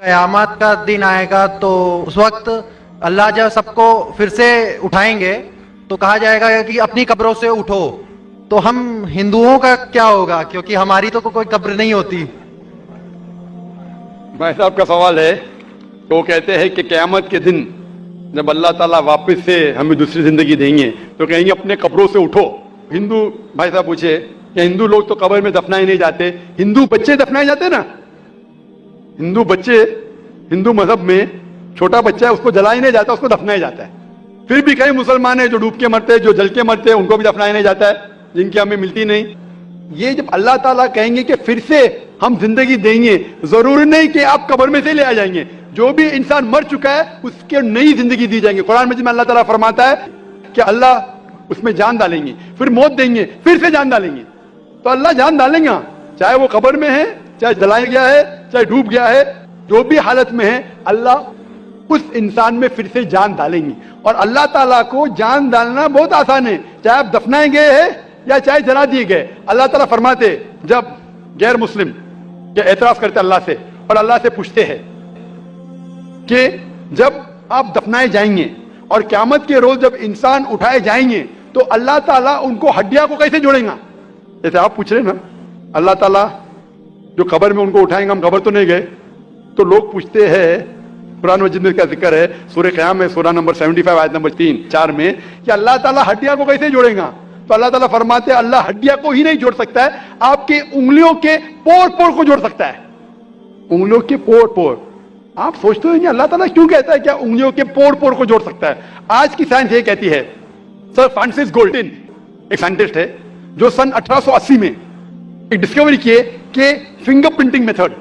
क़यामत का दिन आएगा तो उस वक्त अल्लाह जब सबको फिर से उठाएंगे तो कहा जाएगा कि अपनी कब्रों से उठो, तो हम हिंदुओं का क्या होगा, क्योंकि हमारी तो कोई कब्र नहीं होती। भाई साहब का सवाल है तो वो कहते हैं कि क़यामत के दिन जब अल्लाह ताला वापस से हमें दूसरी जिंदगी देंगे तो कहेंगे अपने कब्रों से उठो। हिंदू भाई साहब पूछे कि हिंदू लोग तो कब्र में दफनाए नहीं जाते, हिंदू बच्चे दफनाए जाते ना। हिंदू बच्चे, हिंदू मजहब में छोटा बच्चा है उसको जलाया नहीं जाता, उसको दफनाया जाता है। फिर भी कई मुसलमान है जो डूब के मरते हैं, जो जल के मरते हैं, उनको भी दफनाया नहीं जाता है, जिनकी हमें मिलती नहीं। ये जब अल्लाह ताला कहेंगे कि फिर से हम जिंदगी देंगे, जरूरी नहीं कि आप कब्र में से ले आ जाएंगे। जो भी इंसान मर चुका है उसके नई जिंदगी दी जाएंगे। कुरान मजीद में अल्लाह ताला फरमाता है कि अल्लाह उसमें जान डालेंगे, फिर मौत देंगे, फिर से जान डालेंगे। तो अल्लाह जान डालेंगे, चाहे वो कब्र में है, चाहे जलाया गया है, चाहे डूब गया है, जो भी हालत में है, अल्लाह उस इंसान में फिर से जान डालेंगे। और अल्लाह ताला को जान डालना बहुत आसान है, चाहे आप दफनाए गए हैं या चाहे जला दिए गए। अल्लाह ताला फरमाते जब गैर मुस्लिम के एतराज करते अल्लाह से और अल्लाह से पूछते हैं कि जब आप दफनाए जाएंगे और क़यामत के रोज जब इंसान उठाए जाएंगे तो अल्लाह ताला उनको हड्डियां को कैसे जोड़ेगा। जैसे आप पूछ रहे ना, अल्लाह ताला जो कब्र में उनको उठाएंगे, हम कब्र तो नहीं गए, तो लोग पूछते हैं, कुरान मजीद में इसका जिक्र है, सूरह क़याम में सूरह नंबर 75 आयत नंबर 3-4 में, कि अल्लाह ताला हड्डियां को कैसे जोड़ेगा। तो अल्लाह ताला फरमाते हैं अल्लाह हड्डियां को ही नहीं जोड़ सकता है, आपके उंगलियों के पोर पोर को जोड़ सकता है। उंगलियों के पोर पोर। आप सोचते हो अल्लाह ताला क्यों कहता है क्या उंगलियों के पोर पोर को जोड़ सकता है। आज की साइंस ये कहती है, सर फ्रांसिस गोल्डिन एक साइंटिस्ट है जो सन 1880 में एक डिस्कवरी किए कि फिंगरप्रिंटिंग मेथड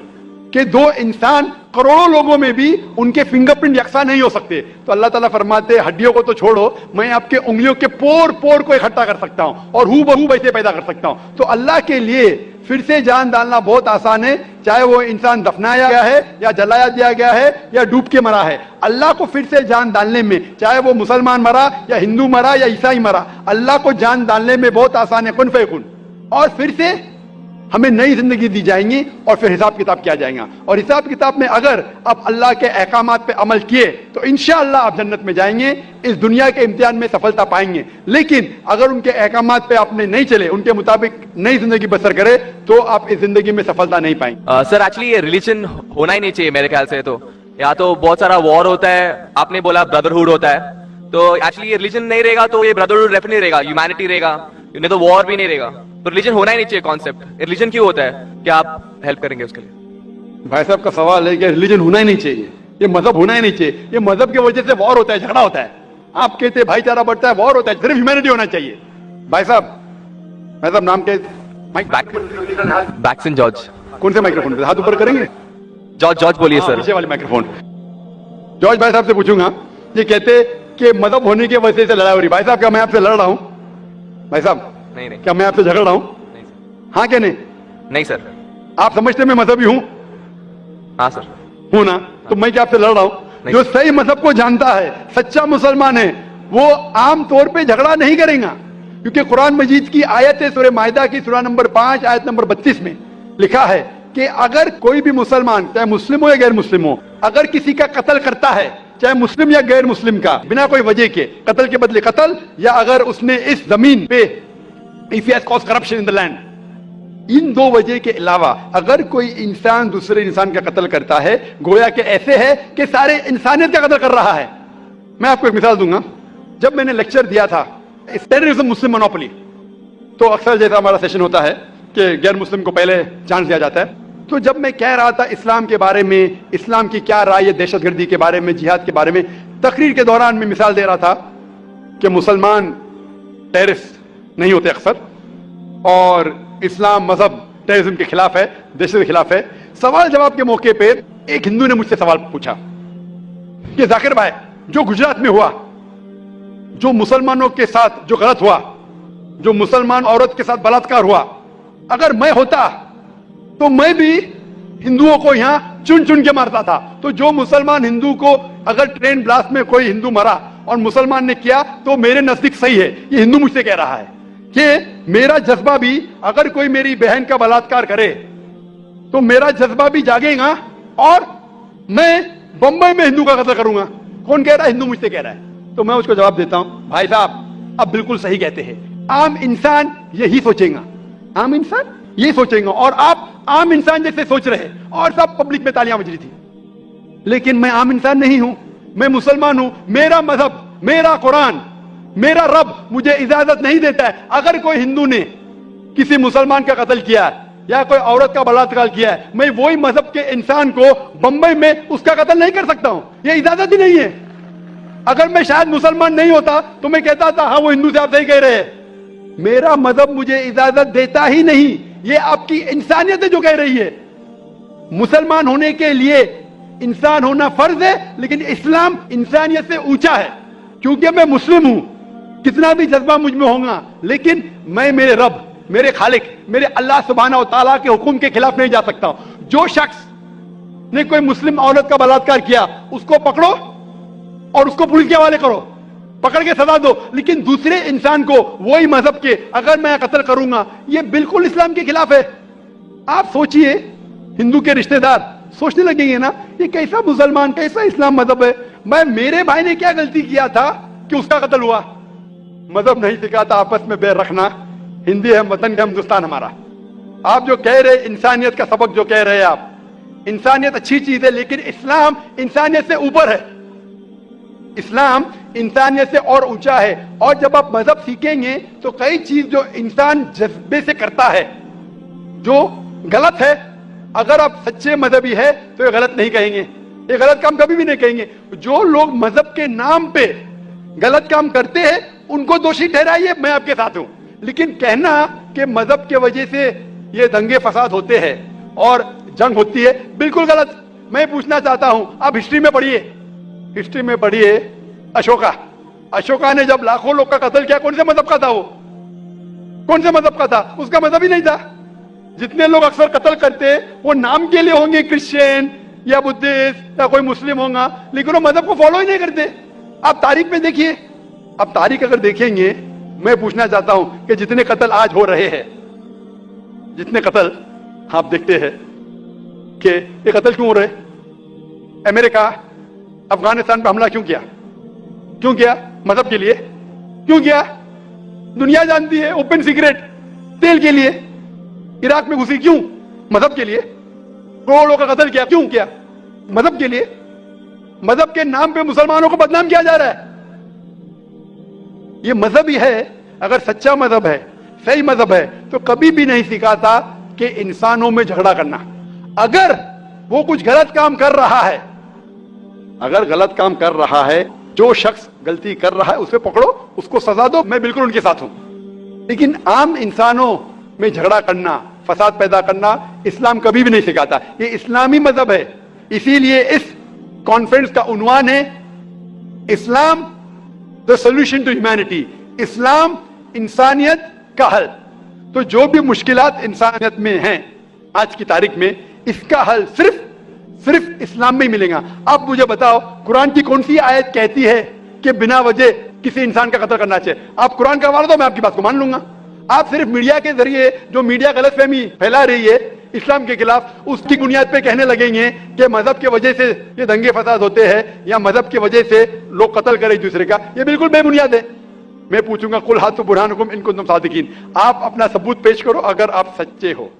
के दो इंसान करोड़ों लोगों में भी उनके फिंगरप्रिंट यकसा नहीं हो सकते। तो अल्लाह ताला फरमाते हड्डियों को तो छोड़ो, मैं आपके उंगलियों के पोर पोर को इकट्ठा कर सकता हूं और हूं बहू वैसे पैदा कर सकता हूं। तो अल्लाह के लिए फिर से जान डालना बहुत आसान है, चाहे वो इंसान दफनाया गया है या जलाया दिया गया है या डूब के मरा है। अल्लाह को फिर से जान डालने में, चाहे वो मुसलमान मरा या हिंदू मरा या ईसाई मरा, अल्लाह को जान डालने में बहुत आसान है, कुन फयकुन। और फिर से हमें नई जिंदगी दी जाएंगी और फिर हिसाब किताब किया जाएगा। और हिसाब किताब में अगर आप अल्लाह के अहकामात पे अमल किए तो इंशाअल्लाह आप जन्नत में जाएंगे, इस दुनिया के इम्तिहान में सफलता पाएंगे। लेकिन अगर उनके अहकामात पे आपने नहीं चले, उनके मुताबिक नई जिंदगी बसर करे, तो आप इस जिंदगी में सफलता नहीं पाएंगे। सर एक्चुअली ये रिलीजन होना ही नहीं चाहिए मेरे ख्याल से। तो या तो बहुत सारा वॉर होता है, आपने बोला ब्रदरहुड होता है, तो एक्चुअली ये रिलीजन नहीं रहेगा तो ये ब्रदरहुड डेफिनेटली रहेगा, ह्यूमैनिटी रहेगा, नहीं तो वॉर भी नहीं रहेगा। तो रिलीजन होना ही नहीं चाहिए कॉन्सेप्ट। रिलीजन क्यों होता है, क्या आप हेल्प करेंगे उसके लिए। भाई साहब का सवाल है कि रिलीजन होना ही नहीं चाहिए, ये मजहब होना ही नहीं चाहिए, ये मजहब की वजह से वॉर होता है, झगड़ा होता है। आप कहते हैं भाईचारा बढ़ता है, वॉर होता है, सिर्फ ह्यूमैनिटी होना चाहिए। भाई साहब नाम के बैक्सन जॉर्ज। कौन से माइक्रोफोन पे हाथ ऊपर करेंगे? जॉर्ज बोलिए सर। पीछे वाले माइक्रोफोन। जॉर्ज भाई साहब से पूछूंगा, ये कहते कि मजहब होने की वजह से लड़ाई हो रही। भाई साहब क्या मैं आपसे लड़ रहा हूं? भाई साहब नहीं क्या मैं आपसे झगड़ रहा हूं? नहीं सर। हाँ क्या नहीं? नहीं सर। आप समझते मैं मजहबी हूं? हाँ सर। हूं ना? तो मैं क्या आपसे लड़ रहा हूं? जो सही मजहब को जानता है, सच्चा मुसलमान है, वो आम तौर पे झगड़ा नहीं करेगा, क्योंकि कुरान मजीद की आयत है सूरह माइदा की सूरह नंबर 5 आयत नंबर 32 में लिखा है कि अगर कोई भी मुसलमान, चाहे मुस्लिम हो या गैर मुस्लिम हो, अगर किसी का कत्ल करता है, चाहे मुस्लिम या गैर मुस्लिम का, बिना कोई वजह के, कत्ल के बदले कत्ल, या अगर उसने इस जमीन पे if he has caused corruption in the land, इन दो वजह के अलावा अगर कोई इंसान दूसरे इंसान का कत्ल करता है, गोया के ऐसे है कि सारे इंसानियत का कत्ल कर रहा है। मैं आपको एक मिसाल दूंगा। जब मैंने लेक्चर दिया था इस टेररिज्म मुस्लिम मोनोपोली, तो अक्सर जैसा हमारा सेशन होता है कि गैर मुस्लिम को पहले चांस दिया जाता है, तो जब मैं कह रहा था इस्लाम के बारे में, इस्लाम की क्या राय है दहशतगर्दी के बारे में, जिहाद के बारे में, तकरीर के दौरान मैं मिसाल दे रहा था कि मुसलमान टेररिस्ट नहीं होते अक्सर, और इस्लाम मजहब टेररिज्म के खिलाफ है, दहशत के खिलाफ है। सवाल जवाब के मौके पे एक हिंदू ने मुझसे सवाल पूछा कि जाकिर भाई, जो गुजरात में हुआ, जो मुसलमानों के साथ जो गलत हुआ, जो मुसलमान औरत के साथ बलात्कार हुआ, अगर मैं होता तो मैं भी हिंदुओं को यहां चुन चुन के मारता था। तो जो मुसलमान हिंदू को, अगर ट्रेन ब्लास्ट में कोई हिंदू मरा और मुसलमान ने किया तो मेरे नजदीक सही है। ये हिंदू मुझसे कह रहा है कि मेरा जज्बा भी, अगर कोई मेरी बहन का बलात्कार करे तो मेरा जज्बा भी जागेगा और मैं बंबई में हिंदू का कत्ल करूंगा, कौन कह रहा है? हिंदू मुझसे कह रहा है। तो मैं उसको जवाब देता हूं, भाई साहब आप बिल्कुल सही कहते हैं, आम इंसान यही सोचेगा, आम इंसान यही सोचेगा, और आप आम इंसान जैसे सोच रहे, और सब पब्लिक में तालियां बज रही थी। लेकिन मैं आम इंसान नहीं हूं, मैं मुसलमान हूं, मेरा मजहब, मेरा कुरान, मेरा रब मुझे इजाजत नहीं देता है। अगर कोई हिंदू ने किसी मुसलमान का कत्ल किया है या कोई औरत का बलात्कार किया है, मैं वही मजहब के इंसान को बंबई में उसका कत्ल नहीं कर सकता हूं, यह इजाजत ही नहीं है। अगर मैं शायद मुसलमान नहीं होता तो मैं कहता था हाँ वो हिंदू से आप सही कह रहे हैं। मेरा मजहब मुझे इजाजत देता ही नहीं, ये आपकी इंसानियत है जो कह रही है। मुसलमान होने के लिए इंसान होना फर्ज है, लेकिन इस्लाम इंसानियत से ऊंचा है। क्योंकि मैं मुस्लिम हूं, कितना भी जज्बा मुझ में होगा, लेकिन मैं मेरे रब, मेरे खालिक, मेरे अल्लाह सुब्हाना व तआला के हुक्म के खिलाफ नहीं जा सकता हूं। जो शख्स ने कोई मुस्लिम औरत का बलात्कार किया उसको पकड़ो और उसको पुलिस के हवाले करो, पकड़ के सजा दो, लेकिन दूसरे इंसान को वही मजहब के अगर मैं कत्ल करूंगा, ये बिल्कुल इस्लाम के खिलाफ है। आप सोचिए, हिंदू के रिश्तेदार सोचने लगेंगे ना, ये कैसा मुसलमान, कैसा इस्लाम मजहब है। मैं, मेरे भाई ने क्या गलती किया था कि उसका कत्ल हुआ? मजहब नहीं सिखाता आपस में बैर रखना, हिंदी है वतन का, हिंदुस्तान हमारा। आप जो कह रहे इंसानियत का सबक जो कह रहे हैं आप, इंसानियत अच्छी चीज है, लेकिन इस्लाम इंसानियत से ऊपर है, इस्लाम इंसानियत से और ऊंचा है। और जब आप मजहब सीखेंगे तो कई चीज जो इंसान जज्बे से करता है जो गलत है, अगर आप सच्चे मजहबी है तो ये गलत नहीं कहेंगे, ये गलत काम कभी भी नहीं कहेंगे। जो लोग मजहब के नाम पे गलत काम करते हैं उनको दोषी ठहराइए, मैं आपके साथ हूं, लेकिन कहना कि मजहब के वजह से ये दंगे फसाद होते हैं और जंग होती है, बिल्कुल गलत। मैं पूछना चाहता हूं, आप हिस्ट्री में पढ़िए, हिस्ट्री में पढ़िए, अशोका ने जब लाखों लोग का कत्ल किया, कौन से मजहब का था वो? कौन से मजहब का था? उसका मजहब ही नहीं था। जितने लोग अक्सर कत्ल करते वो नाम के लिए होंगे, क्रिश्चियन या बुद्धिस्ट या कोई मुस्लिम होगा, लेकिन वो मजहब को फॉलो ही नहीं करते। आप तारीख में देखिए, आप तारीख अगर देखेंगे, मैं पूछना चाहता हूं कि जितने कत्ल आज हो रहे हैं, जितने कत्ल आप देखते हैं कि ये कत्ल क्यों हो रहे? अमेरिका अफगानिस्तान पर हमला क्यों किया? क्यों किया? मजहब के लिए। क्यों किया? दुनिया जानती है, ओपन सीक्रेट, तेल के लिए। इराक में घुसी क्यों? मजहब के लिए। करोड़ों का कत्ल किया, क्यों किया? मजहब के लिए। मजहब के नाम पे मुसलमानों को बदनाम किया जा रहा है। ये मजहब ही है। अगर सच्चा मजहब है, सही मजहब है, तो कभी भी नहीं सिखाता कि इंसानों में झगड़ा करना। अगर वो कुछ गलत काम कर रहा है, अगर गलत काम कर रहा है, जो शख्स गलती कर रहा है उसे पकड़ो, उसको सजा दो, मैं बिल्कुल उनके साथ हूं। लेकिन आम इंसानों में झगड़ा करना, फसाद पैदा करना इस्लाम कभी भी नहीं सिखाता। ये इस्लामी मजहब है। इसीलिए इस कॉन्फ्रेंस का उन्वान है Islam the solution to humanity, इस्लाम इंसानियत का हल। तो जो भी मुश्किलात इंसानियत में हैं आज की तारीख में, इसका हल सिर्फ इस्लाम में ही मिलेगा। अब मुझे बताओ, कुरान की कौन सी आयत कहती है कि बिना वजह किसी इंसान का कत्ल करना चाहिए? आप कुरान का हवाला दो, मैं आपकी बात को मान लूंगा। आप सिर्फ मीडिया के जरिए जो मीडिया गलतफहमी फैला रही है इस्लाम के खिलाफ, उसकी बुनियाद पे कहने लगेंगे कि मजहब के वजह से ये दंगे फसाद होते हैं या मजहब की वजह से लोग कत्ल करें एक दूसरे का। ये बिल्कुल बेबुनियाद है। मैं पूछूंगा, कुल हाथु बुरहानुकुम इन कुंतुम सादिकीन, आप अपना सबूत पेश करो अगर आप सच्चे हो।